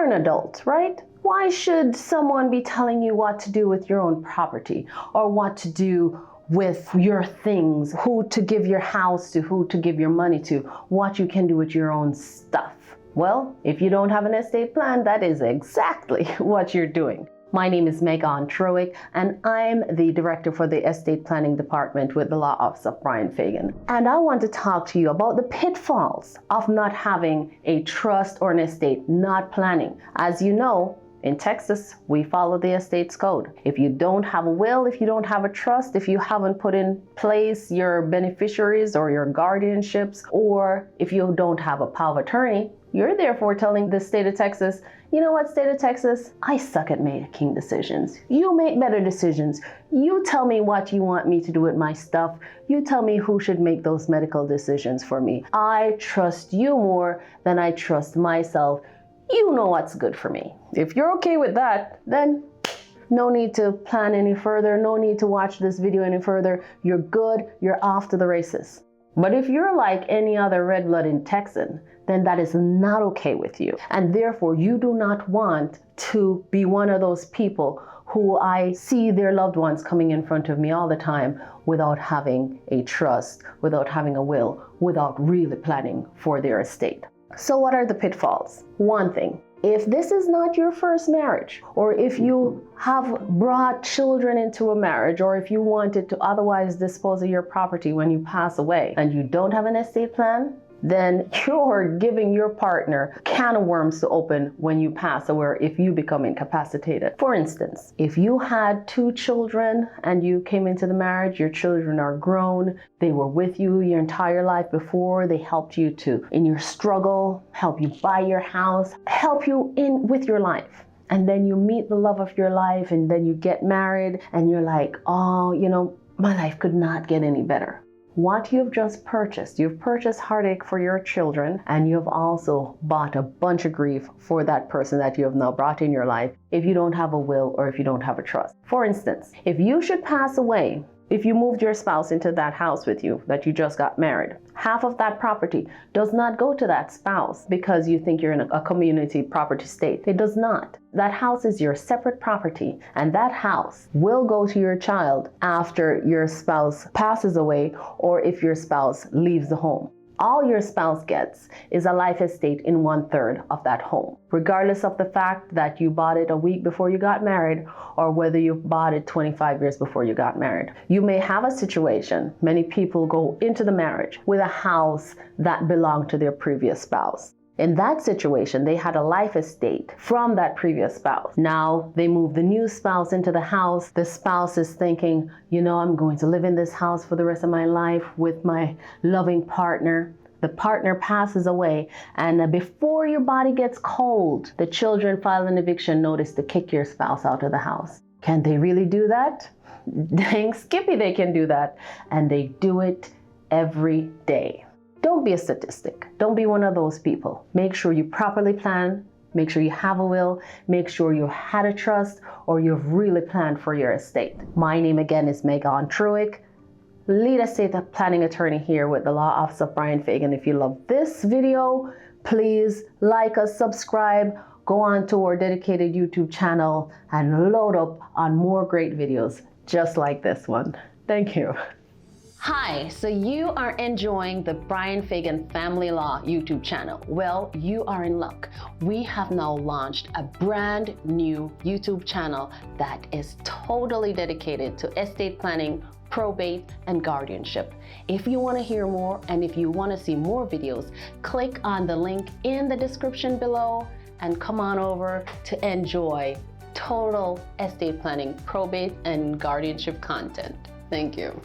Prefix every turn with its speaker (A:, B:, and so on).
A: are an adult, right? Why should someone be telling you what to do with your own property or what to do with your things, who to give your house to, who to give your money to, what you can do with your own stuff? Well, if you don't have an estate plan, that is exactly what you're doing. My name is Megan Trowick, and I'm the director for the estate planning department with the law office of Bryan Fagan. And I want to talk to you about the pitfalls of not having a trust or an estate, not planning. As you know, in Texas, we follow the estates code. If you don't have a will, if you don't have a trust, if you haven't put in place your beneficiaries or your guardianships, or if you don't have a power of attorney, you're therefore telling the state of Texas, you know what, state of Texas, I suck at making decisions. You make better decisions. You tell me what you want me to do with my stuff. You tell me who should make those medical decisions for me. I trust you more than I trust myself. You know what's good for me. If you're okay with that, then no need to plan any further. No need to watch this video any further. You're good. You're off to the races. But if you're like any other red-blooded Texan, then that is not okay with you. And therefore, you do not want to be one of those people who I see their loved ones coming in front of me all the time without having a trust, without having a will, without really planning for their estate. So what are the pitfalls? One thing, if this is not your first marriage, or if you have brought children into a marriage, or if you wanted to otherwise dispose of your property when you pass away and you don't have an estate plan, then you're giving your partner a can of worms to open when you pass away if you become incapacitated. For instance, if you had 2 children and you came into the marriage, your children are grown, they were with you your entire life before, they helped you in your struggle, help you buy your house, help you with your life. And then you meet the love of your life and then you get married and you're like, oh, you know, my life could not get any better. What you've just purchased, you've purchased heartache for your children, and you've also bought a bunch of grief for that person that you have now brought in your life if you don't have a will or if you don't have a trust. For instance, if you should pass away, if you moved your spouse into that house with you that you just got married, half of that property does not go to that spouse because you think you're in a community property state. It does not. That house is your separate property, and that house will go to your child after your spouse passes away or if your spouse leaves the home. All your spouse gets is a life estate in 1/3 of that home, regardless of the fact that you bought it a week before you got married or whether you bought it 25 years before you got married. You may have a situation, many people go into the marriage with a house that belonged to their previous spouse. In that situation, they had a life estate from that previous spouse. Now they move the new spouse into the house. The spouse is thinking, you know, I'm going to live in this house for the rest of my life with my loving partner. The partner passes away, and before your body gets cold, the children file an eviction notice to kick your spouse out of the house. Can they really do that? Dang skippy, they can do that. And they do it every day. Don't be a statistic. Don't be one of those people. Make sure you properly plan. Make sure you have a will. Make sure you had a trust or you've really planned for your estate. My name again is Megan Trowick, lead estate planning attorney here with the law office of Bryan Fagan. If you love this video, please like us, subscribe, go on to our dedicated YouTube channel and load up on more great videos just like this one. Thank you. Hi, so you are enjoying the Bryan Fagan Family Law YouTube channel. Well, you are in luck. We have now launched a brand new YouTube channel that is totally dedicated to estate planning, probate, and guardianship. If you want to hear more and if you want to see more videos, click on the link in the description below and come on over to enjoy total estate planning, probate, and guardianship content. Thank you.